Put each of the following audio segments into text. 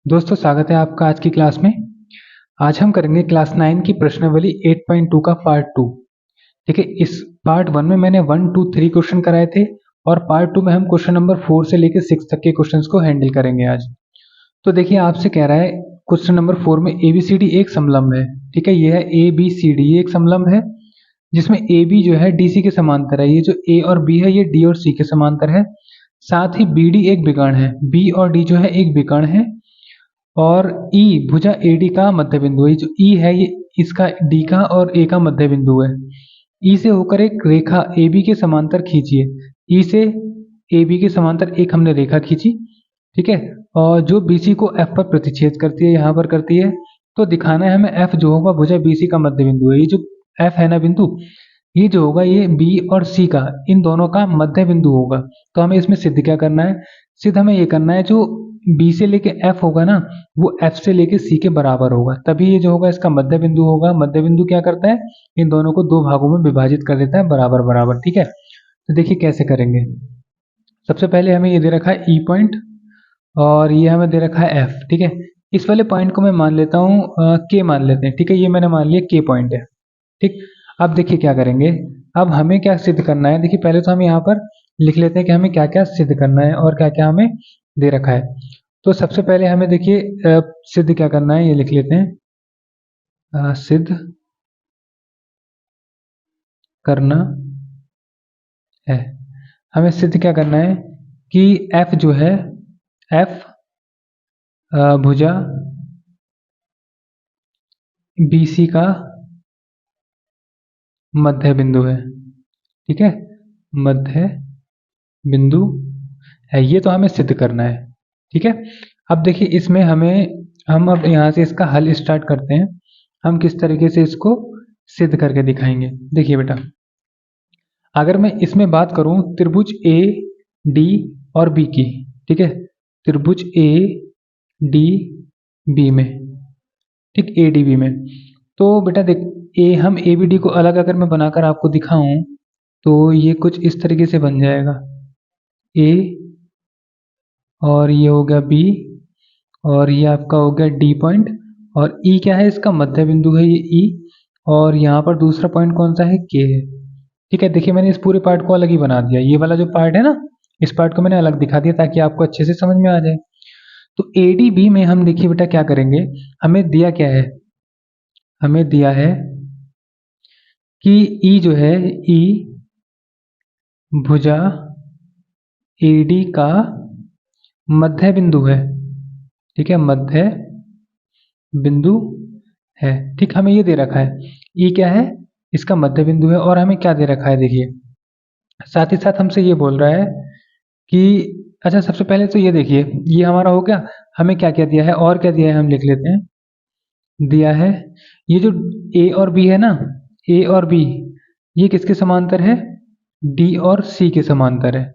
दोस्तों स्वागत है आपका आज की क्लास में। आज हम करेंगे क्लास 9 की प्रश्नावली 8.2 का पार्ट 2। ठीक है, इस पार्ट 1 में मैंने 1, 2, 3 क्वेश्चन कराए थे और पार्ट 2 में हम क्वेश्चन नंबर 4 से लेकर 6 तक के क्वेश्चंस को हैंडल करेंगे आज। तो देखिए आपसे कह रहा है क्वेश्चन नंबर 4 में ABCD एक समलंब है। ठीक है, यह है ABCD, ये एक समलंब है जिसमें AB जो है DC के समांतर है। ये जो A और B है ये D और C के समांतर है। साथ ही BD एक विकर्ण है, B और D जो है एक विकर्ण है और E भुजा AD का मध्य बिंदु है। जो E है ये इसका D का और A का मध्य बिंदु है। E से होकर एक रेखा AB के समांतर खींचिए। E से AB के समांतर एक हमने रेखा खींची, ठीक है, और जो BC को F पर प्रतिच्छेद करती है, यहाँ पर करती है। तो दिखाना है हमें F जो होगा भुजा BC का मध्य बिंदु है। ये जो F है ना बिंदु, ये जो होगा ये B और C का, इन दोनों का मध्य बिंदु होगा। तो हमें इसमें सिद्ध क्या करना है? सिद्ध हमें ये करना है जो B से लेके F होगा ना, वो F से लेके C के बराबर होगा, तभी ये जो होगा इसका मध्य बिंदु होगा। मध्य बिंदु क्या करता है? इन दोनों को दो भागों में विभाजित कर देता है बराबर बराबर। ठीक है, तो देखिए कैसे करेंगे। सबसे पहले हमें ये दे रखा है E पॉइंट और ये हमें दे रखा है F। ठीक है, इस वाले पॉइंट को मैं मान लेता हूँ K मान लेते हैं। ठीक है, ये मैंने मान लिया K पॉइंट है। ठीक, अब देखिए क्या करेंगे। अब हमें क्या सिद्ध करना है? देखिए पहले तो हम यहाँ पर लिख लेते हैं कि हमें क्या क्या सिद्ध करना है और क्या क्या हमें दे रखा है। तो सबसे पहले हमें देखिए सिद्ध क्या करना है, ये लिख लेते हैं। सिद्ध करना है, हमें सिद्ध क्या करना है कि F जो है, F भुजा BC का मध्य बिंदु है। ठीक है, मध्य बिंदु है, ये तो हमें सिद्ध करना है। ठीक है, अब देखिए इसमें हम अब यहाँ से इसका हल स्टार्ट करते हैं। हम किस तरीके से इसको सिद्ध करके दिखाएंगे। देखिए बेटा, अगर मैं इसमें बात करूं त्रिभुज A D और B की, ठीक है, त्रिभुज A D B में, ठीक, A D B में, तो बेटा देख हम ABD को अलग अगर मैं बनाकर आपको दिखाऊं तो ये कुछ इस तरीके से बन जाएगा। A और ये हो गया B और ये आपका हो गया D पॉइंट और E क्या है? इसका मध्य बिंदु है ये E, और यहाँ पर दूसरा पॉइंट कौन सा है? K है। ठीक है, देखिए मैंने इस पूरे पार्ट को अलग ही बना दिया। ये वाला जो पार्ट है ना, इस पार्ट को मैंने अलग दिखा दिया ताकि आपको अच्छे से समझ में आ जाए। तो ADB में हम देखिए बेटा क्या करेंगे, हमें दिया क्या है? हमें दिया है कि E जो है, E भुजा AD का मध्य बिंदु है। ठीक है, मध्य बिंदु है। ठीक, हमें ये दे रखा है E क्या है? इसका मध्य बिंदु है। और हमें क्या दे रखा है देखिए, साथ ही साथ हमसे ये बोल रहा है कि अच्छा सबसे पहले तो ये देखिए, ये हमारा हो गया। हमें क्या क्या दिया है और क्या दिया है हम लिख लेते हैं। दिया है ये जो A और B है ना, A और B ये किसके समांतर है? D और C के समांतर है।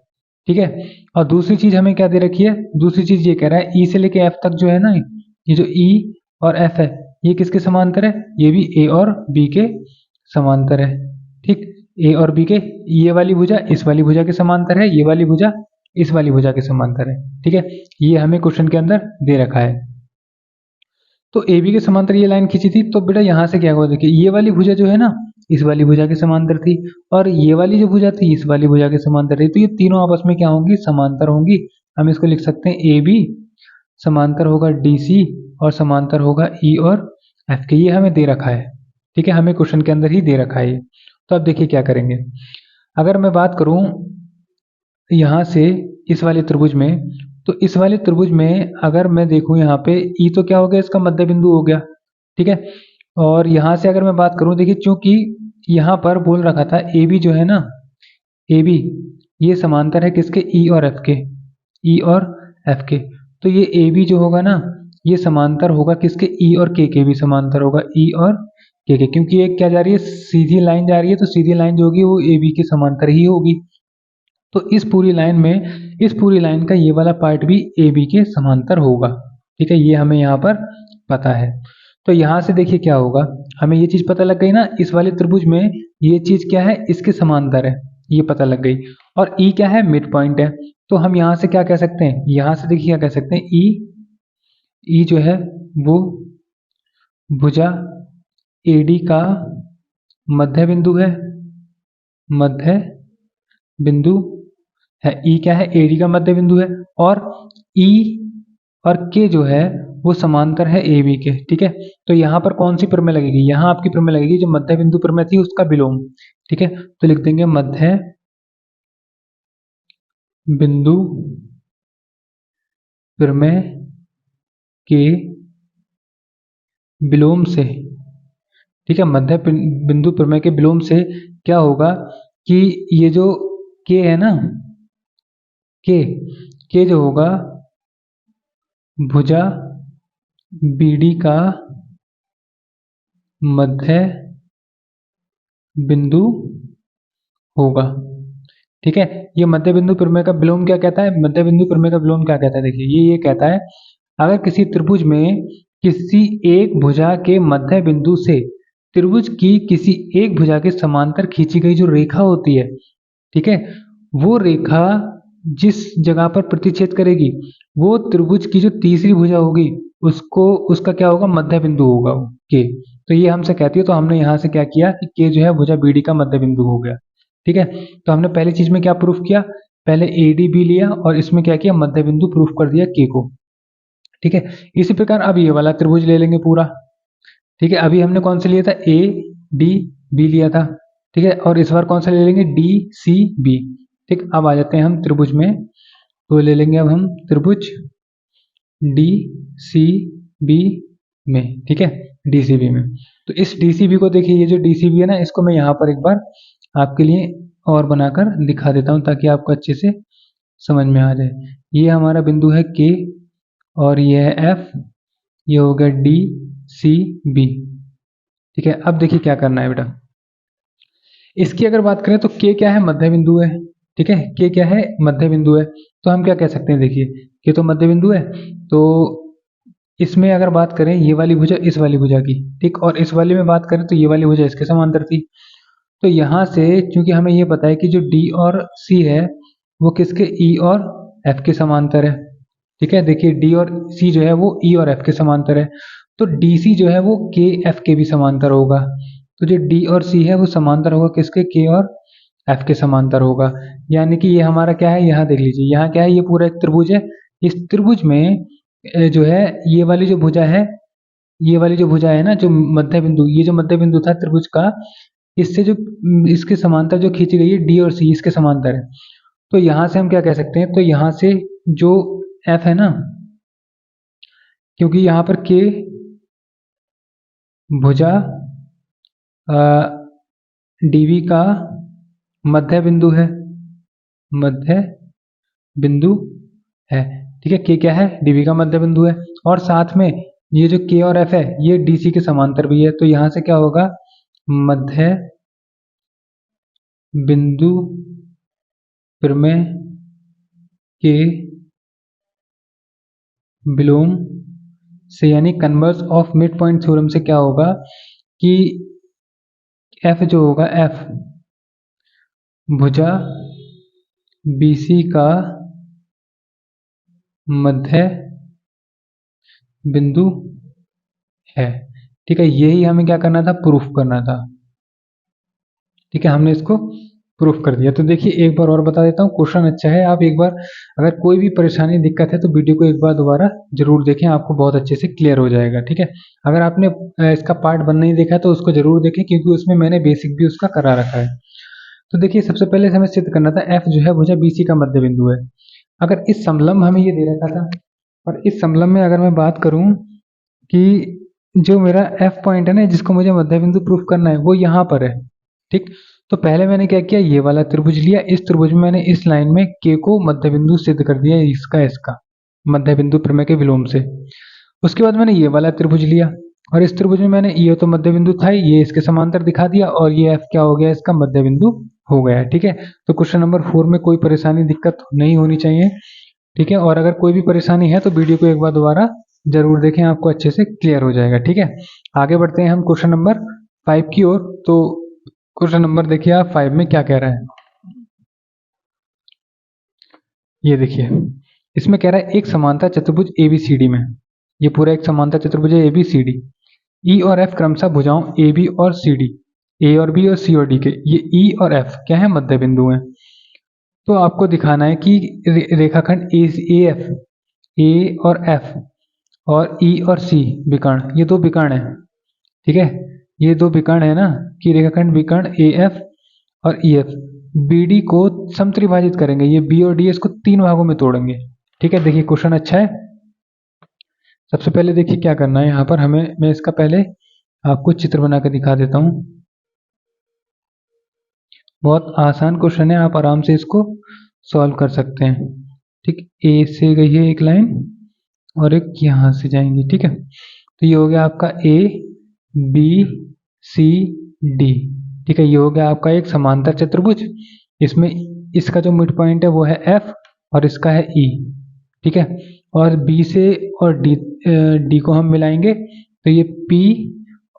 ठीक है, और दूसरी चीज हमें क्या दे रखी है? दूसरी चीज ये कह रहा है E से लेके F तक जो है ना, ये जो E और F है ये किसके समांतर है? ये भी A और B के समांतर है। ठीक, A और B के, ये वाली भुजा इस वाली भुजा के समांतर है, ये वाली भुजा इस वाली भुजा के समांतर है। ठीक है, ये हमें क्वेश्चन के अंदर दे रखा है। तो AB के समांतर ये लाइन खींची थी, तो बेटा यहाँ से क्या हुआ देखिए, ये वाली भुजा जो है ना इस वाली भुजा के समांतर थी और ये वाली जो भुजा थी इस वाली भुजा के समांतर थी। तो ये तीनों आपस में क्या होंगी? समांतर होंगी। हम इसको लिख सकते हैं AB समांतर होगा DC और समांतर होगा E और F के। ये हमें दे रखा है। ठीक है, हमें क्वेश्चन के अंदर ही दे रखा है ये। तो अब देखिए क्या करेंगे। अगर मैं बात करूं यहाँ से इस वाले त्रिभुज में, तो इस वाले त्रिभुज में अगर मैं देखूं यहाँ पे E तो क्या हो गया? इसका मध्य बिंदु हो गया। ठीक है, और यहाँ से अगर मैं बात करूं, देखिए चूंकि यहाँ पर बोल रखा था AB जो है ना, AB ये समांतर है किसके? E और F के, E और F के। तो ये AB जो होगा ना, ये समांतर होगा किसके? E और K के भी समांतर होगा, E और K के, क्योंकि एक क्या जा रही है? सीधी लाइन जा रही है, तो सीधी लाइन जो होगी वो AB के समांतर ही होगी। तो इस पूरी लाइन में, इस पूरी लाइन का ये वाला पार्ट भी AB के समांतर होगा। ठीक है, ये हमें यहाँ पर पता है। तो यहाँ से देखिए क्या होगा, हमें ये चीज पता लग गई ना, इस वाले त्रिभुज में ये चीज क्या है? इसके समांतर है, ये पता लग गई। और E क्या है? मिड पॉइंट है। तो हम यहाँ से क्या कह सकते हैं? यहाँ से देखिए क्या कह सकते हैं, E ई जो है वो भुजा एडी का मध्य बिंदु है, मध्य बिंदु है। ई क्या है? एडी का मध्य बिंदु है। और ई और के जो है वो समांतर है ए बी के। ठीक है, तो यहाँ पर कौन सी प्रमेय लगेगी? यहाँ आपकी प्रमेय लगेगी जो मध्य बिंदु प्रमेय थी उसका विलोम। ठीक है, तो लिख देंगे मध्य बिंदु प्रमेय के विलोम से। ठीक है, मध्य बिंदु प्रमेय के विलोम से क्या होगा कि ये जो के है ना, के जो होगा भुजा बीडी का मध्य बिंदु होगा। ठीक है, ये मध्य बिंदु प्रमेय का विलोम क्या कहता है? मध्य बिंदु प्रमेय का विलोम क्या कहता है? देखिए ये कहता है अगर किसी त्रिभुज में किसी एक भुजा के मध्य बिंदु से त्रिभुज की किसी एक भुजा के समांतर खींची गई जो रेखा होती है, ठीक है, वो रेखा जिस जगह पर प्रतिच्छेद करेगी वो त्रिभुज की जो तीसरी भुजा होगी उसको उसका क्या होगा? मध्य बिंदु होगा के। तो ये हमसे कहती है, तो हमने यहाँ से क्या किया कि के जो है भुजा बीडी का मध्य बिंदु हो गया। ठीक है, तो हमने पहली चीज में क्या प्रूफ किया? पहले ए डी बी लिया और इसमें क्या किया? मध्य बिंदु प्रूफ कर दिया के को। ठीक है, इसी प्रकार अब ये वाला त्रिभुज ले लेंगे पूरा। ठीक है, अभी हमने कौन सा लिया था? ए डी बी लिया था। ठीक है, और इस बार कौन सा ले लेंगे? D C B. ठीक, अब आ जाते हैं हम त्रिभुज में, तो ले लेंगे अब हम त्रिभुज डी सी बी में। ठीक है, डी सी बी में, तो इस डी सी बी को देखिए, ये जो डी सी बी है ना, इसको मैं यहाँ पर एक बार आपके लिए और बनाकर दिखा देता हूँ ताकि आपको अच्छे से समझ में आ जाए। ये हमारा बिंदु है के और ये है एफ, ये हो गया डी सी बी। ठीक है, अब देखिए क्या करना है बेटा। इसकी अगर बात करें तो के क्या है? मध्य बिंदु है। ठीक है, के क्या है? मध्य बिंदु है। तो हम क्या कह सकते हैं? देखिए के तो मध्य बिंदु है, तो इसमें अगर बात करें ये वाली भुजा इस वाली भुजा की, ठीक, और इस वाली में बात करें तो ये वाली भुजा इसके समांतर थी। तो यहाँ से क्योंकि हमें ये पता है कि जो डी और सी है वो किसके? ई और एफ के समांतर है। ठीक है, देखिए डी और सी जो है वो ई और एफ के समांतर है, तो डी सी जो है वो के एफ के भी समांतर होगा। तो जो डी और सी है वो समांतर होगा किसके? के और एफ के समांतर होगा। यानी कि ये हमारा क्या है? यहाँ देख लीजिए, यहाँ क्या है? ये पूरा एक त्रिभुज है। इस त्रिभुज में जो है ये वाली जो भुजा है, ये वाली जो भुजा है ना, जो मध्य बिंदु, ये जो मध्य बिंदु था त्रिभुज का, इससे जो इसके समांतर जो खींची गई है डी और सी इसके समांतर है। तो यहाँ से हम क्या कह सकते हैं? तो यहाँ से जो एफ है ना, क्योंकि यहाँ पर के भुजा डीवी का मध्य बिंदु है, मध्य बिंदु है। ठीक है, के क्या है? डीवी का मध्य बिंदु है, और साथ में ये जो के और एफ है ये डीसी के समांतर भी है। तो यहाँ से क्या होगा? मध्य बिंदु प्रमेय के विलोम से, यानी converse of mid point theorem से क्या होगा कि एफ जो होगा, एफ भुजा बीसी का मध्य बिंदु है। ठीक है, यही हमें क्या करना था? प्रूफ करना था। ठीक है, हमने इसको प्रूफ कर दिया। तो देखिए एक बार और बता देता हूँ, क्वेश्चन अच्छा है, आप एक बार अगर कोई भी परेशानी दिक्कत है तो वीडियो को एक बार दोबारा जरूर देखें, आपको बहुत अच्छे से क्लियर हो जाएगा। ठीक है, अगर आपने इसका पार्ट 1 नहीं देखा तो उसको जरूर देखें, क्योंकि उसमें मैंने बेसिक भी उसका करा रखा है। तो देखिए सबसे पहले हमें सिद्ध करना था एफ जो है भुजा बीसी का मध्य बिंदु है। अगर इस समलंब हमें ये दे रखा था, और इस समलंब में अगर मैं बात करूं कि जो मेरा एफ पॉइंट है ना जिसको मुझे मध्य बिंदु प्रूफ करना है वो यहाँ पर है। ठीक, तो पहले मैंने क्या किया? ये वाला त्रिभुज लिया, इस त्रिभुज में मैंने इस लाइन में के को मध्य बिंदु सिद्ध कर दिया, इसका मध्य बिंदु प्रमेय के विलोम से। उसके बाद मैंने ये वाला त्रिभुज लिया, और इस त्रिभुज में मैंने ये तो मध्य बिंदु था ही, ये इसके समांतर दिखा दिया, और ये एफ क्या हो गया? इसका मध्य बिंदु हो गया। ठीक है, तो क्वेश्चन नंबर 4 में कोई परेशानी दिक्कत नहीं होनी चाहिए। ठीक है, और अगर कोई भी परेशानी है तो वीडियो को एक बार दोबारा जरूर देखें, आपको अच्छे से क्लियर हो जाएगा। ठीक है, आगे बढ़ते हैं हम क्वेश्चन नंबर 5 की ओर। तो क्वेश्चन नंबर देखिए आप 5 में क्या कह रहा है, ये देखिए इसमें कह रहा है एक समांतर चतुर्भुज एबीसीडी में, ये पूरा एक समांतर चतुर्भुज है ABCD। E और F क्रमशः भुजाओं AB और CD, A और B और C और D के, ये E और F क्या है, मध्य बिंदु हैं। तो आपको दिखाना है कि रेखाखंड AF, A और F और E और C विकर्ण, ये दो विकर्ण है, ठीक है, ये दो विकर्ण है ना, कि रेखाखंड विकर्ण AF और EF BD को समत्रिभाजित करेंगे, ये B और D इसको 3 भागों में तोड़ेंगे, ठीक है। देखिए क्वेश्चन अच्छा है। सबसे पहले देखिए क्या करना है यहाँ पर हमें, मैं इसका पहले आपको चित्र बना कर दिखा देता हूँ। बहुत आसान क्वेश्चन है, आप आराम से इसको सॉल्व कर सकते हैं, ठीक। A से गई है एक लाइन और एक यहाँ से जाएंगी, ठीक है। तो ये हो गया आपका A B C D, ठीक है। ये हो गया आपका एक समांतर चतुर्भुज। इसमें इसका जो मिड पॉइंट है वो है F और इसका है E, ठीक है। और B से और D को हम मिलाएंगे तो ये P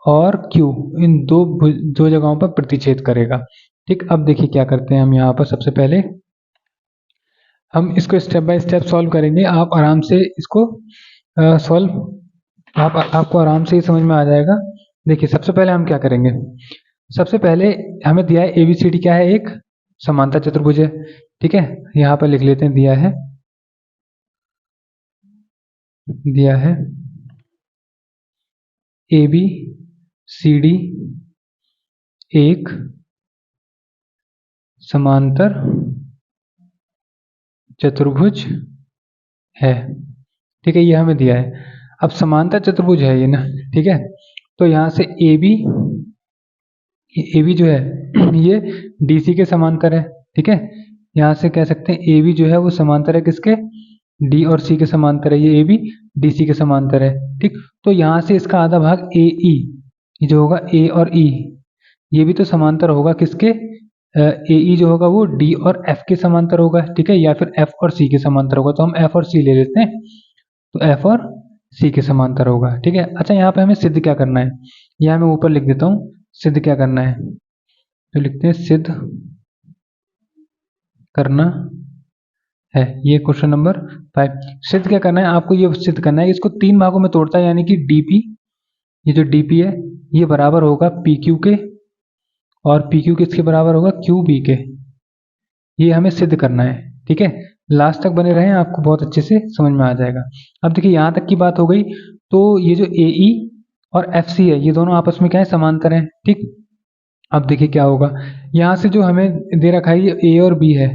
और Q इन दो जगहों पर प्रतिच्छेद करेगा, ठीक। अब देखिए क्या करते हैं हम यहाँ पर, सबसे पहले हम इसको स्टेप बाय स्टेप सॉल्व करेंगे। आप आराम से इसको आपको आराम से ही समझ में आ जाएगा। देखिए सबसे पहले हम क्या करेंगे, सबसे पहले हमें दिया है ABCD क्या है, एक समांतर चतुर्भुज है, ठीक है। यहाँ पर लिख लेते हैं, दिया है ABCD एक समांतर चतुर्भुज है, ठीक है, ये हमें दिया है। अब समांतर चतुर्भुज है ये ना, ठीक है। तो यहाँ से AB जो है ये DC के समांतर है, ठीक है। यहाँ से कह सकते हैं AB जो है वो समांतर है किसके, D और C के समांतर है, ये AB DC के समांतर है, ठीक। तो यहाँ से इसका आधा भाग AE जो होगा A और E, ये भी तो समांतर होगा किसके, AE जो होगा वो D और F के समांतर होगा, ठीक है, या फिर F और C के समांतर होगा। तो हम F और C ले लेते हैं, तो F और C के समांतर होगा, ठीक है। अच्छा यहाँ पे हमें सिद्ध क्या करना है, यहाँ मैं ऊपर लिख देता हूँ सिद्ध क्या करना है, तो लिखते हैं सिद्ध करना है, ये क्वेश्चन नंबर 5। सिद्ध क्या करना है, आपको ये सिद्ध करना है कि इसको 3 भागों में तोड़ता है, यानी कि DP, ये जो DP है ये बराबर होगा PQ के, और PQ किसके बराबर होगा, QB के। ये हमें सिद्ध करना है, ठीक है। लास्ट तक बने रहें, आपको बहुत अच्छे से समझ में आ जाएगा। अब देखिए यहाँ तक की बात हो गई, तो ये जो AE और FC है ये दोनों आपस में क्या है, समांतर हैं, ठीक। अब देखिए क्या होगा, यहाँ से जो हमें दे रखा है ये A और B है,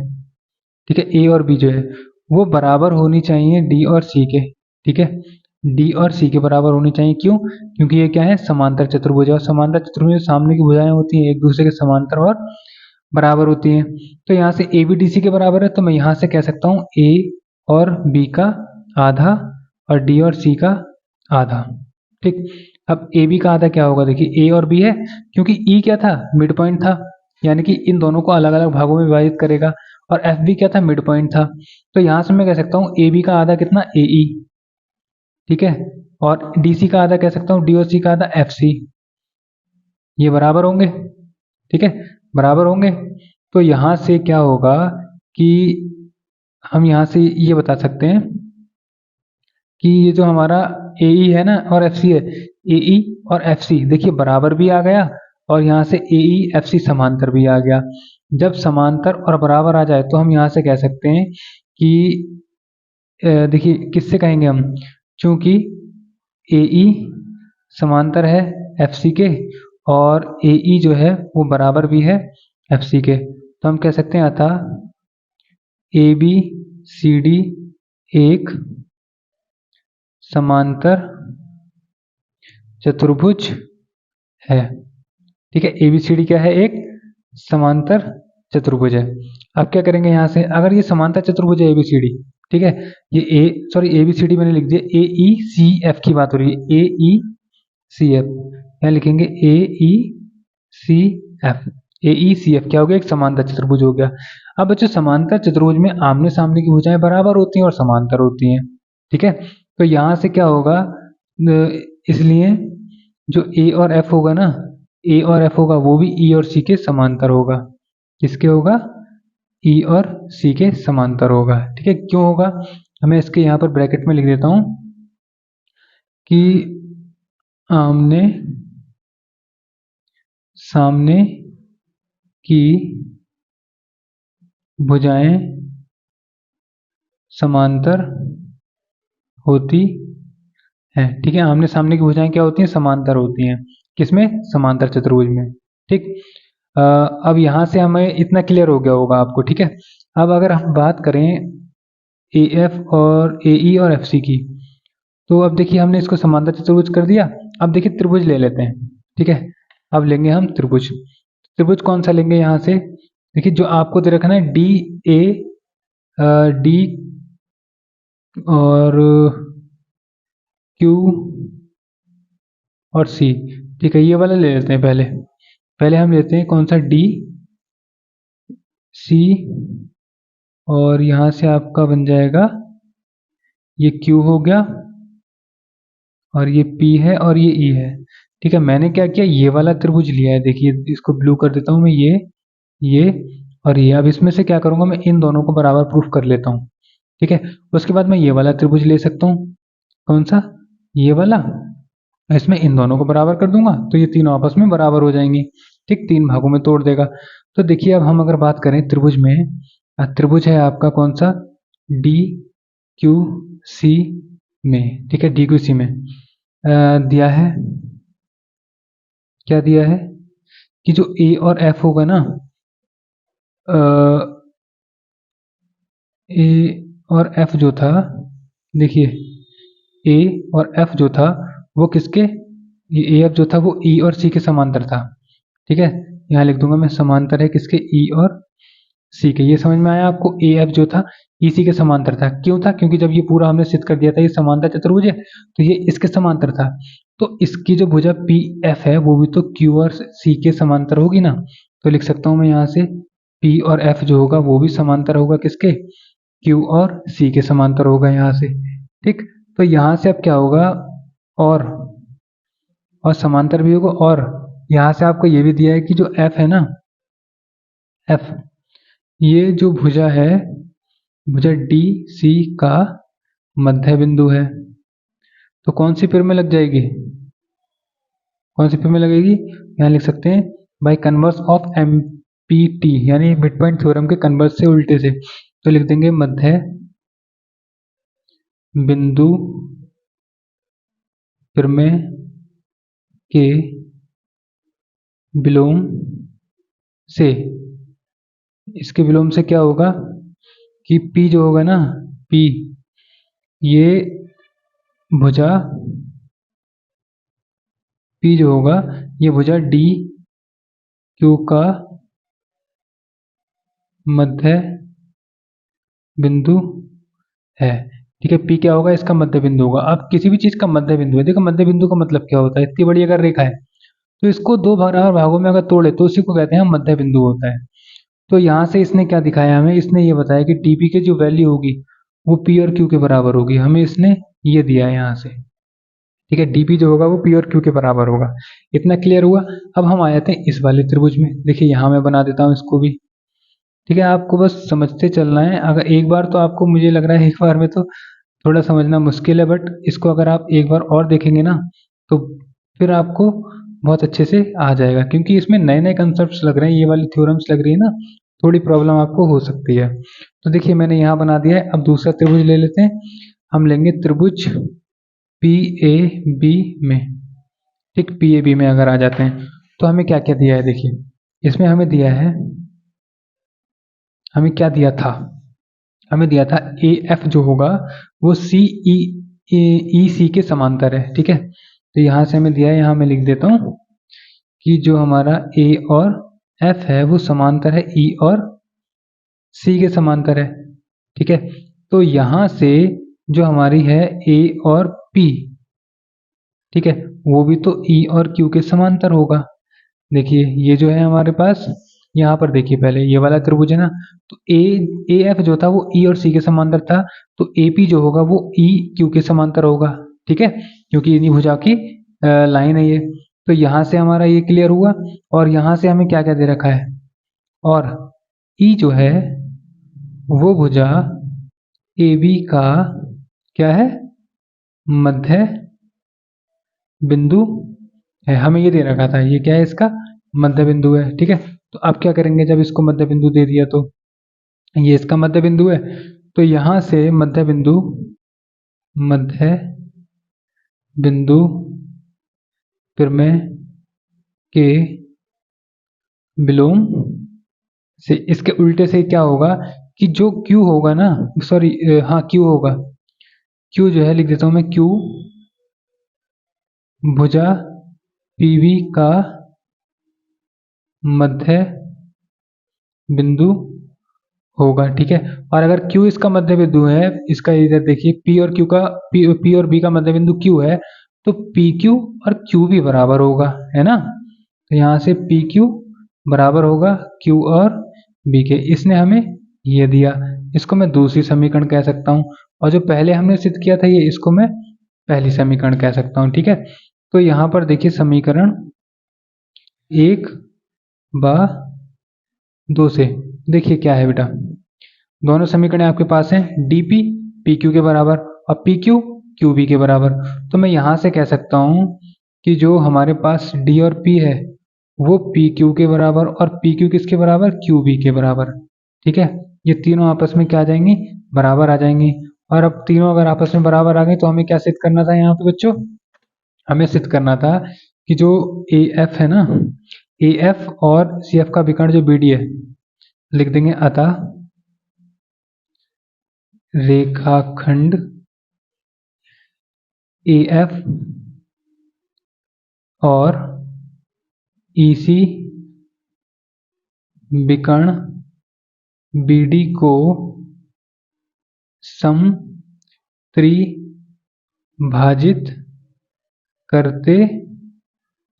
ठीक है। A और B जो है वो बराबर होनी चाहिए D और C के, ठीक है। D और C के बराबर होनी चाहिए, क्यों, क्योंकि ये क्या है, समांतर चतुर्भुज है, और समांतर चतुर्भुज में सामने की भुजाएं होती हैं एक दूसरे के समांतर और बराबर होती हैं। तो यहाँ से ABDC के बराबर है, तो मैं यहाँ से कह सकता हूँ A और B का आधा और D और C का आधा, ठीक। अब AB का आधा क्या होगा, देखिए A और B है, क्योंकि E क्या था, मिड पॉइंट था, यानी कि इन दोनों को अलग अलग भागों में विभाजित करेगा, और FB क्या था, मिड पॉइंट था। तो यहाँ से मैं कह सकता हूँ AB का आधा कितना, AE, ठीक है, और DC का आधा कह सकता हूँ D और C का आधा FC, ये बराबर होंगे, ठीक है, बराबर होंगे। तो यहाँ से क्या होगा कि हम यहाँ से ये बता सकते हैं कि ये जो हमारा AE है ना और FC है, AE और FC देखिए बराबर भी आ गया, और यहाँ से AE FC समांतर भी आ गया। जब समांतर और बराबर आ जाए तो हम यहाँ से कह सकते हैं कि देखिए किससे कहेंगे हम, चूंकि AE समांतर है FC के और AE जो है वो बराबर भी है FC के, तो हम कह सकते हैं अतः ABCD एक समांतर चतुर्भुज है, ठीक है। ABCD क्या है, एक समांतर चतुर्भुज है। अब क्या करेंगे यहाँ से, अगर ये समांतर चतुर्भुज है ABCD, ठीक है, ये ABCD मैंने लिख दिया, AECF की बात हो रही है, AECF यहाँ लिखेंगे AECF क्या हो गया, एक समांतर चतुर्भुज हो गया। अब बच्चों समांतर चतुर्भुज में आमने सामने की भुजाएं बराबर होती हैं और समांतर होती हैं, ठीक है। तो यहाँ से क्या होगा, इसलिए जो A और F होगा ना, A और F होगा वो भी E और C के समांतर होगा, किसके होगा, E और C के समांतर होगा, ठीक है। क्यों होगा, हमें इसके यहाँ पर ब्रैकेट में लिख देता हूँ, कि आमने सामने की भुजाएं समांतर होती हैं। ठीक है, आमने सामने की भुजाएं क्या होती हैं? समांतर होती हैं। किसमें? समांतर चतुर्भुज में। ठीक, अब यहाँ से हमें इतना क्लियर हो गया होगा आपको। ठीक है, अब अगर हम बात करें ए एफ और ए ई और एफ सी की, तो अब देखिए हमने इसको समांतर चतुर्भुज कर दिया। अब देखिए त्रिभुज ले लेते हैं। ठीक है, अब लेंगे हम त्रिभुज। त्रिभुज कौन सा लेंगे यहाँ से? देखिए जो आपको दे रखा है डी ए डी और क्यू और सी। ठीक है, ये वाला ले लेते हैं। पहले पहले हम लेते हैं कौन सा? डी सी, और यहाँ से आपका बन जाएगा ये क्यू हो गया, और ये पी है, और ये ई है। ठीक है, मैंने क्या किया? ये वाला त्रिभुज लिया है। देखिए इसको ब्लू कर देता हूँ मैं, ये और ये। अब इसमें से क्या करूंगा? मैं इन दोनों को बराबर प्रूफ कर लेता हूँ। ठीक है, उसके बाद मैं ये वाला त्रिभुज ले सकता हूँ। कौन सा? ये वाला। इसमें इन दोनों को बराबर कर दूंगा तो ये तीनों आपस में बराबर हो जाएंगी। ठीक, तीन भागों में तोड़ देगा। तो देखिए अब हम अगर बात करें त्रिभुज में, त्रिभुज है आपका कौन सा? डी क्यू सी में। ठीक है, डी क्यू सी में दिया है, क्या दिया है कि जो ए और एफ होगा ना, ए और एफ जो था, देखिए ए और एफ जो था वो किसके? ये ए एफ जो था वो ई और सी के समांतर था। ठीक है, यहाँ लिख दूंगा मैं, समांतर है किसके? ई और सी के। ये समझ में आया आपको? ए एफ जो था ई सी के समांतर था। क्यों था? क्योंकि जब ये पूरा हमने सिद्ध कर दिया था ये समांतर चतुर्भुज है, तो ये इसके समांतर था। तो इसकी जो भुजा पी एफ है वो भी तो क्यू और सी के समांतर होगी ना। तो लिख सकता हूं मैं यहाँ से पी और एफ जो होगा वो भी समांतर होगा किसके? क्यू और सी के समांतर होगा यहाँ से। ठीक, तो यहाँ से अब क्या होगा? और समांतर भी होगा, और यहाँ से आपको ये भी दिया है कि जो एफ है ना, एफ, ये जो भुजा है, भुजा डी सी का मध्य बिंदु है। तो कौन सी फिर में लग जाएगी? कौन सी फिर में लगेगी? यहाँ लिख सकते हैं by converse of M P T, यानी मिड पॉइंट थ्योरम के कन्वर्स से, उल्टे से। तो लिख देंगे मध्य बिंदु प्रमेय के विलोम से। इसके विलोम से क्या होगा कि P जो होगा ना, P, ये भुजा P जो होगा ये भुजा D Q का मध्य बिंदु है। ठीक है, P क्या होगा? इसका मध्य बिंदु होगा। अब किसी भी चीज का मध्य बिंदु है, देखो मध्य बिंदु का मतलब क्या होता है? इतनी बड़ी अगर रेखा है तो इसको दो बराबर भागों में अगर तोड़े तो उसी को कहते हैं मध्य बिंदु होता है। तो यहाँ से इसने क्या दिखाया हमें? इसने ये बताया कि टीपी की जो वैल्यू होगी वो पी और क्यू के बराबर होगी। हमें इसने ये दिया है यहाँ से। ठीक है, डीपी जो होगा वो पी और क्यू के बराबर होगा। इतना क्लियर हुआ। अब हम आ जाते हैं इस वाले त्रिभुज में। देखिए यहाँ मैं बना देता हूँ इसको भी। ठीक है, आपको बस समझते चलना है। अगर एक बार तो आपको, मुझे लग रहा है एक बार में तो थोड़ा समझना मुश्किल है, बट इसको अगर आप एक बार और देखेंगे ना तो फिर आपको बहुत अच्छे से आ जाएगा, क्योंकि इसमें नए नए कंसेप्ट लग रहे हैं, ये वाली थ्योरम्स लग रही है ना, थोड़ी प्रॉब्लम आपको हो सकती है। तो देखिए मैंने यहाँ बना दिया है। अब दूसरा त्रिभुज ले लेते हैं। हम लेंगे त्रिभुज पी ए बी में। ठीक, पी ए बी में अगर आ जाते हैं तो हमें क्या क्या दिया है? देखिए इसमें हमें दिया है, हमें क्या दिया था? हमें दिया था ए एफ जो होगा वो सी ई ई सी के समांतर है। ठीक है, तो यहाँ से हमें दिया है, यहाँ मैं लिख देता हूँ कि जो हमारा ए और एफ है वो समांतर है ई और सी के समांतर है। ठीक है, तो यहाँ से जो हमारी है ए और पी, ठीक है, वो भी तो ई और क्यू के समांतर होगा। देखिए ये जो है हमारे पास, यहाँ पर देखिए पहले ये वाला त्रिभुज है ना, तो ए एफ जो था वो ई और सी के समांतर था, तो ए पी जो होगा वो ई क्यू के समांतर होगा। ठीक है, क्योंकि इन्हीं भुजा की लाइन है ये। तो यहाँ से हमारा ये क्लियर हुआ। और यहाँ से हमें क्या क्या दे रखा है? और ई जो है वो भुजा ए बी का क्या है? मध्य बिंदु है, हमें ये दे रखा था, ये क्या है इसका मध्य बिंदु है। ठीक है, तो अब क्या करेंगे, जब इसको मध्य बिंदु दे दिया तो ये इसका मध्य बिंदु है, तो यहां से मध्य बिंदु प्रमेय के विलोम से, इसके उल्टे से क्या होगा कि जो Q होगा ना, सॉरी हाँ Q होगा, Q जो है लिख देता हूं मैं, Q भुजा PV का मध्य बिंदु होगा। ठीक है, और अगर Q इसका मध्य बिंदु है, इसका इधर देखिए P और Q का P और B का मध्य बिंदु Q है, तो PQ और Q भी बराबर होगा, है ना। तो यहाँ से PQ बराबर होगा Q और B के। इसने हमें ये दिया, इसको मैं दूसरी समीकरण कह सकता हूँ, और जो पहले हमने सिद्ध किया था ये, इसको मैं पहली समीकरण कह सकता हूँ। ठीक है, तो यहाँ पर देखिए समीकरण 1/2 से देखिए क्या है बेटा, दोनों समीकरण आपके पास हैं, dp pq के बराबर और pq qb के बराबर। तो मैं यहाँ से कह सकता हूँ कि जो हमारे पास d और p है वो pq के बराबर और pq किसके बराबर, qb के बराबर। ठीक है, ये तीनों आपस में क्या आ जाएंगी, बराबर आ जाएंगी। और अब तीनों अगर आपस में बराबर आ गई तो हमें क्या सिद्ध करना था यहाँ पे बच्चों, हमें सिद्ध करना था कि जो AF है ना, AF और CF का विकर्ण जो BD है, लिख देंगे अतः रेखाखंड AF और EC विकर्ण BD को समत्रिभाजित करते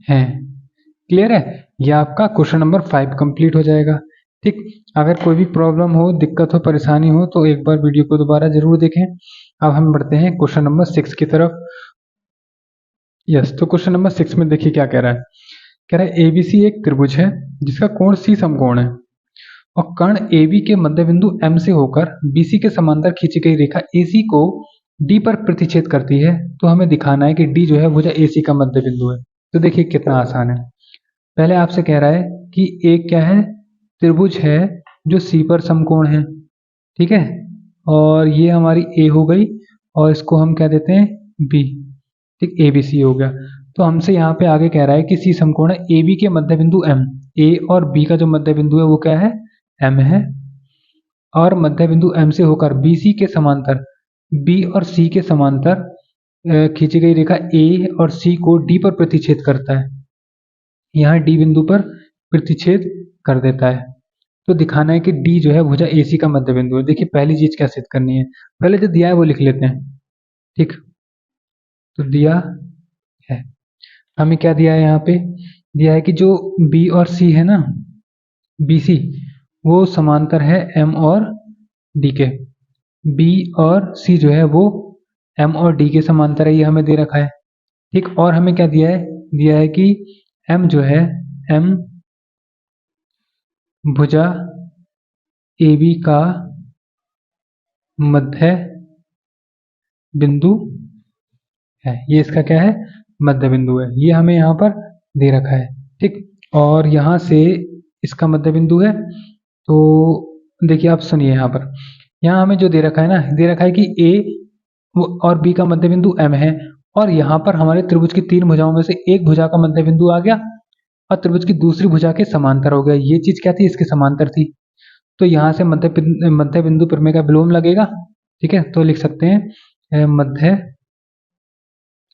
हैं। क्लियर है, यह आपका क्वेश्चन नंबर 5 कंप्लीट हो जाएगा। ठीक, अगर कोई भी प्रॉब्लम हो, दिक्कत हो, परेशानी हो तो एक बार वीडियो को दोबारा जरूर देखें। अब हम बढ़ते हैं क्वेश्चन नंबर 6 की तरफ। यस, तो क्वेश्चन नंबर 6 में देखिए क्या कह रहा है, कह रहा है ABC एक त्रिभुज है जिसका कोण C समकोण है और कर्ण AB के मध्य बिंदु M से होकर BC के समांतर खींची गई रेखा AC को D पर प्रतिच्छेद करती है। तो हमें दिखाना है कि D जो है भुजा AC का मध्य बिंदु है। तो देखिए कितना आसान है, पहले आपसे कह रहा है कि एक क्या है, त्रिभुज है जो C पर समकोण है। ठीक है, और ये हमारी A हो गई और इसको हम कह देते हैं B। ठीक, ABC हो गया। तो हमसे यहाँ पे आगे कह रहा है कि C समकोण है AB के मध्य बिंदु M, A और B का जो मध्य बिंदु है वो क्या है, M है, और मध्य बिंदु M से होकर BC के समांतर, B और C के समांतर खींची गई रेखा A और C को D पर प्रतिच्छेद करता है, यहाँ D बिंदु पर प्रतिच्छेद कर देता है। तो दिखाना है कि D जो है भुजा AC का मध्य बिंदु है। देखिए पहली चीज क्या सिद्ध करनी है, पहले जो दिया है वो लिख लेते हैं। ठीक, तो दिया है, हमें क्या दिया है, यहाँ पे दिया है कि जो B और C है ना, BC वो समांतर है M और D के। B और C जो है वो M और D के समांतर है, ये हमें दे रखा है। ठीक, और हमें क्या दिया है कि M जो है, M भुजा AB का मध्य बिंदु है, ये इसका क्या है, मध्य बिंदु है, ये हमें यहाँ पर दे रखा है। ठीक, और यहाँ से इसका मध्य बिंदु है। तो देखिए आप सुनिए, यहाँ हमें जो दे रखा है ना, दे रखा है कि A और B का मध्य बिंदु M है, और यहाँ पर हमारे त्रिभुज की 3 भुजाओं में से एक भुजा का मध्य बिंदु आ गया और त्रिभुज की दूसरी भुजा के समांतर हो गया। ये चीज क्या थी, इसके समांतर थी। तो यहाँ से मध्य बिंदु प्रमेय का विलोम लगेगा। ठीक है, तो लिख सकते हैं मध्य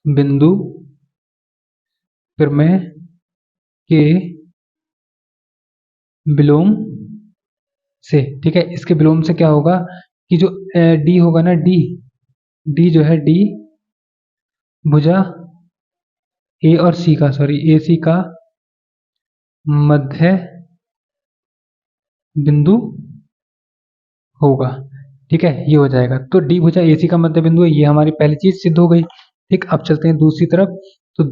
बिंदु प्रमेय के विलोम से। ठीक है, इसके विलोम से क्या होगा कि जो D होगा ना, D जो है, D भुजा A और C का, सॉरी AC का मध्य बिंदु होगा। ठीक है, ये हो जाएगा। तो D भुजा AC का मध्य बिंदु है, ये हमारी पहली चीज सिद्ध हो गई। ठीक, अब चलते हैं दूसरी तरफ। तो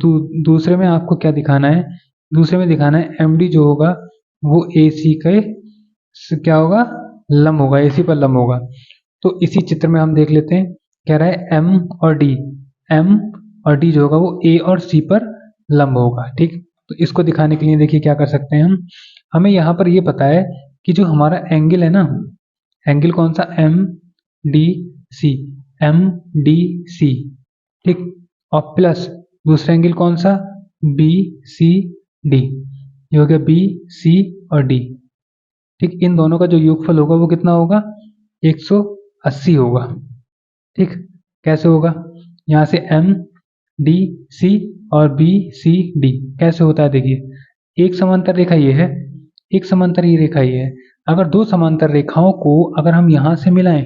दूसरे में आपको क्या दिखाना है, दूसरे में दिखाना है MD जो होगा वो AC के क्या होगा, लंब होगा, AC पर लंब होगा। तो इसी चित्र में हम देख लेते हैं, कह रहा है M और और डी जो होगा वो ए और सी पर लंब होगा। ठीक, तो इसको दिखाने के लिए देखिए क्या कर सकते हैं हम, हमें यहाँ पर ये पता है कि जो हमारा एंगल है ना, एंगल कौन सा, M D C, M D C, ठीक, और प्लस दूसरा एंगल कौन सा, बी सी डी, ये हो गया बी सी और डी। ठीक, इन दोनों का जो योगफल होगा वो कितना होगा, 180 होगा। ठीक, कैसे होगा, यहाँ से एम डी सी और बी सी डी कैसे होता है, देखिए एक समांतर रेखा ये है, एक समांतर ये रेखा ये है, अगर दो समांतर रेखाओं को अगर हम यहाँ से मिलाएं,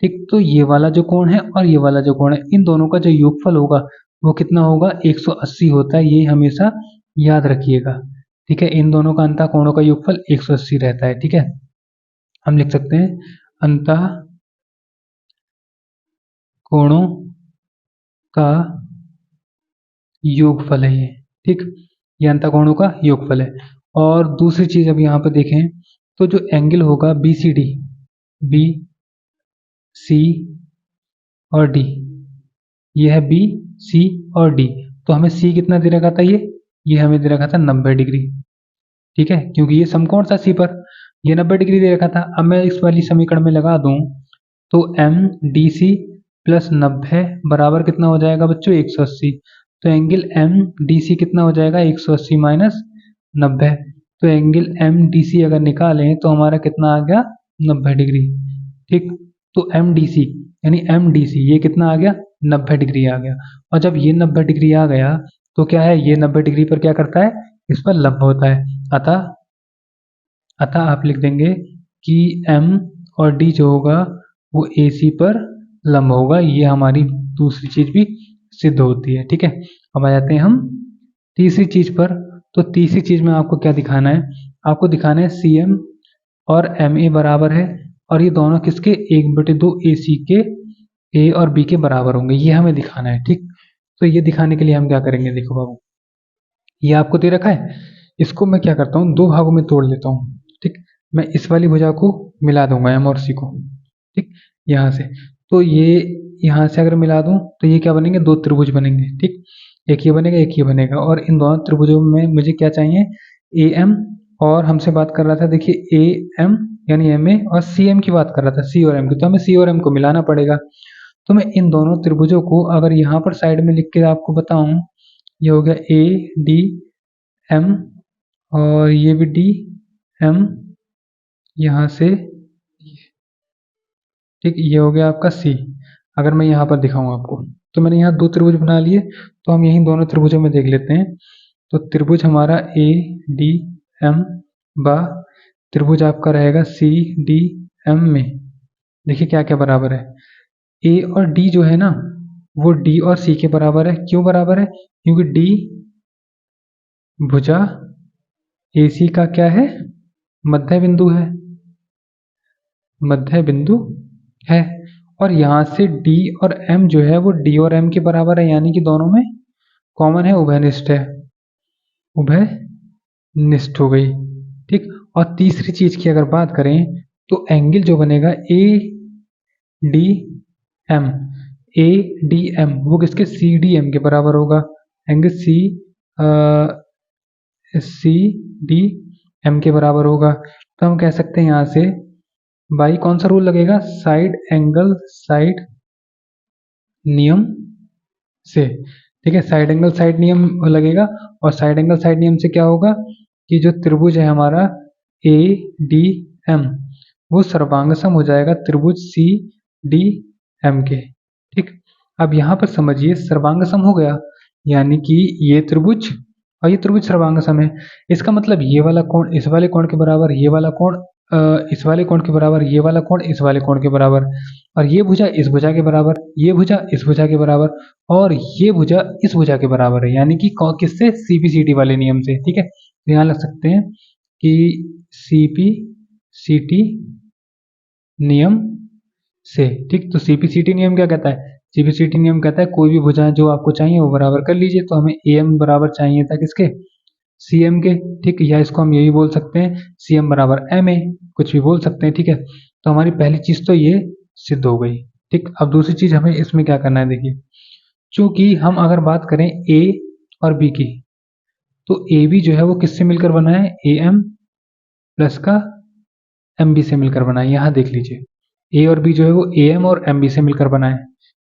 ठीक, तो ये वाला जो कोण है और ये वाला जो कोण है, इन दोनों का जो योगफल होगा वो कितना होगा, 180 होता है, ये हमेशा याद रखिएगा। ठीक है, इन दोनों का अंतः कोणों का योगफल 180 रहता है। ठीक है, हम लिख सकते हैं अंतः कोणों का योगफल है ये। ठीक, ये अंतः कोणों का योगफल है। और दूसरी चीज अब यहाँ पे देखें तो जो एंगल होगा B C D, B C और डी, ये है बी सी और डी, तो हमें सी कितना दे रखा था, ये हमें दे रखा था 90 डिग्री। ठीक है, क्योंकि ये समकोण था सी पर, ये 90 डिग्री दे रखा था। अब मैं इस वाली समीकरण में लगा दूं तो एम डी सी प्लस 90 बराबर कितना हो जाएगा बच्चों, 180। तो एंगल एम डी सी कितना हो जाएगा, 180 माइनस 90, तो एंगल एम डी सी अगर निकालें तो हमारा कितना आ गया, 90 डिग्री। ठीक, तो एम डी सी यानी एम डी सी ये कितना आ गया, 90 डिग्री आ गया। और जब ये 90 डिग्री आ गया तो क्या है, ये 90 डिग्री पर क्या करता है, इस पर लंब होता है। अतः आप लिख देंगे कि एम और डी जो होगा वो ए सी पर लंब होगा। ये हमारी दूसरी चीज भी सिद्ध होती है। ठीक है, अब आ जाते हैं हम तीसरी चीज पर। तो तीसरी चीज में आपको क्या दिखाना है, आपको दिखाना है सी एम और एम ए बराबर है, और ये दोनों किसके, 1/2 ए सी के ए और बी के बराबर होंगे, ये हमें दिखाना है। ठीक, तो ये दिखाने के लिए हम क्या करेंगे, देखो बाबू ये आपको दे रखा है, इसको मैं क्या करता हूँ, दो भागों में तोड़ लेता हूँ। ठीक, मैं इस वाली भुजा को मिला दूंगा एम और सी को। ठीक, यहाँ से, तो ये यहाँ से अगर मिला दूं तो ये क्या बनेंगे, दो त्रिभुज बनेंगे। ठीक, एक ये बनेगा एक ये बनेगा, और इन दोनों त्रिभुजों में मुझे क्या चाहिए, ए एम, और हमसे बात कर रहा था देखिए ए एम यानी एम ए, और सी एम की बात कर रहा था, सी और एम की, तो हमें सी और एम को मिलाना पड़ेगा। तो मैं इन दोनों त्रिभुजों को अगर यहाँ पर साइड में लिख के आपको बताऊं, ये हो गया ए डी एम और ये भी डी एम यहाँ से, ठीक, ये हो गया आपका सी। अगर मैं यहाँ पर दिखाऊं आपको, तो मैंने यहाँ दो त्रिभुज बना लिए, तो हम यही दोनों त्रिभुजों में देख लेते हैं। तो त्रिभुज हमारा ए डी एम बा त्रिभुज आपका रहेगा सी डी एम में, देखिए क्या क्या बराबर है, ए और डी जो है ना वो डी और सी के बराबर है। क्यों बराबर है, क्योंकि डी भुजा ए सी का क्या है, मध्य बिंदु है, मध्य बिंदु है। और यहाँ से D और M जो है वो D और M के बराबर है, यानी कि दोनों में कॉमन है, उभयनिष्ठ है, उभयनिष्ठ हो गई। ठीक, और तीसरी चीज की अगर बात करें तो एंगल जो बनेगा ADM, ADM वो किसके, CDM के बराबर होगा। एंगल CDM के बराबर होगा। तो हम कह सकते हैं यहाँ से बाई कौन सा रूल लगेगा, साइड एंगल साइड नियम से। ठीक है, साइड एंगल साइड नियम लगेगा, और साइड एंगल साइड नियम से क्या होगा कि जो त्रिभुज है हमारा ए डी एम वो सर्वांगसम हो जाएगा त्रिभुज सी डी एम के। ठीक, अब यहाँ पर समझिए सर्वांगसम हो गया, यानी कि ये त्रिभुज और ये त्रिभुज सर्वांगसम है। इसका मतलब ये वाला कोण इस वाले कोण के बराबर, ये वाला कोण इस वाले कोण के बराबर, ये वाला कोण इस वाले कोण के बराबर, और ये भुजा इस भुजा के बराबर, ये भुजा इस भुजा के बराबर, और ये भुजा इस भुजा के बराबर है, यानी कि किससे, सीपीसीटी वाले नियम से। ठीक है, तो यहाँ लग सकते हैं कि सीपीसीटी नियम से। ठीक, तो सीपीसीटी नियम क्या कहता है, सीपीसीटी नियम कहता है कोई भी भुजा जो आपको चाहिए वो बराबर कर लीजिए। तो हमें एम बराबर चाहिए था किसके, सी एम के। ठीक, या इसको हम यही बोल सकते हैं सी एम बराबर एम ए, कुछ भी बोल सकते हैं। ठीक है, तो हमारी पहली चीज तो ये सिद्ध हो गई। ठीक, अब दूसरी चीज हमें इसमें क्या करना है, देखिए चूंकि हम अगर बात करें ए और बी की, तो ए बी जो है वो किससे मिलकर बना है, ए एम प्लस का एम बी से मिलकर बना है। यहाँ देख लीजिए ए और बी जो है वो ए एम और एम बी से मिलकर बना है,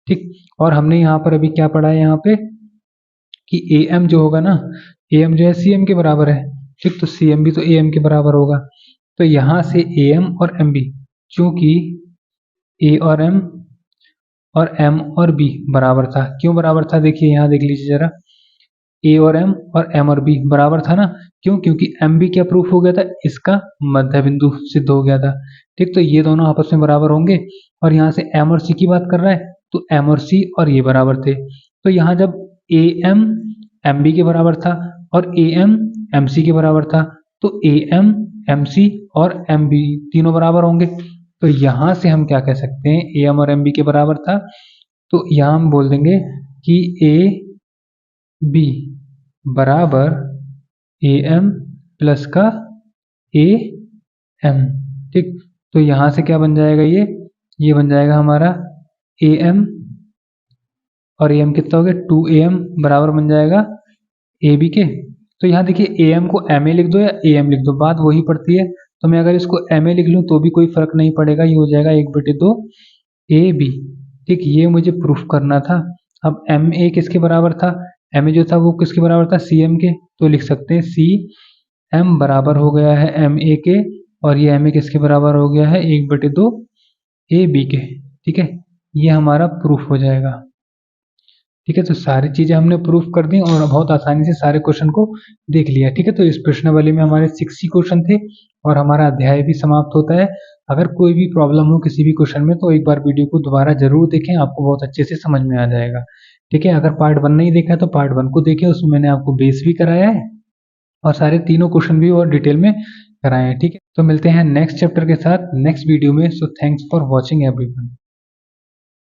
ठीक। और हमने यहाँ पर अभी क्या पढ़ा है यहाँ पे कि ए एम जो होगा ना, ए एम जो है सी एम के बराबर है, ठीक। तो सी एम भी तो ए एम के बराबर होगा। तो यहाँ से ए एम और एम बी, चूंकि ए और एम और बी बराबर था, क्यों बराबर था, देखिए यहाँ देख लीजिए जरा, ए और एम और बी बराबर था ना, क्यों, क्योंकि एम बी क्या प्रूफ हो गया था, इसका मध्य बिंदु सिद्ध हो गया था, ठीक। तो ये दोनों आपस में बराबर होंगे। और यहाँ से एम और सी की बात कर रहा है, तो एम और सी और ये बराबर थे। तो यहाँ जब ए एम बी के बराबर था और ए एम सी के बराबर था, तो ए एम सी और एम बी तीनों बराबर होंगे। तो यहाँ से हम क्या कह सकते हैं, ए एम और एम बी के बराबर था, तो यहाँ हम बोल देंगे कि ए बी बराबर ए एम प्लस का ए एम, ठीक। तो यहाँ से क्या बन जाएगा, ये बन जाएगा हमारा ए एम और ए एम कितना हो गया, 2am बराबर बन जाएगा ए बी के। तो यहाँ देखिए ए एम को एम ए लिख दो या ए एम लिख दो, बात वही पड़ती है। तो मैं अगर इसको एम ए लिख लूँ तो भी कोई फर्क नहीं पड़ेगा, ये हो जाएगा 1/2 ए बी, ठीक। ये मुझे प्रूफ करना था। अब एम ए किसके बराबर था, एम ए जो था वो किसके बराबर था, सी एम के। तो लिख सकते हैं सी एम बराबर हो गया है एम ए के, और ये एम ए किसके बराबर हो गया है, 1/2 ए बी के, ठीक है। ये हमारा प्रूफ हो जाएगा, ठीक है। तो सारी चीजें हमने प्रूफ कर दी और बहुत आसानी से सारे क्वेश्चन को देख लिया, ठीक है। तो इस प्रश्नावली में हमारे 6 ही क्वेश्चन थे और हमारा अध्याय भी समाप्त होता है। अगर कोई भी प्रॉब्लम हो किसी भी क्वेश्चन में, तो एक बार वीडियो को दोबारा जरूर देखें, आपको बहुत अच्छे से समझ में आ जाएगा, ठीक है। अगर पार्ट 1 नहीं देखा है तो पार्ट 1 को देखें, उसमें मैंने आपको बेस भी कराया है और सारे तीनों क्वेश्चन भी और डिटेल में कराए हैं, ठीक है। तो मिलते हैं नेक्स्ट चैप्टर के साथ नेक्स्ट वीडियो में। So thanks for watching everyone.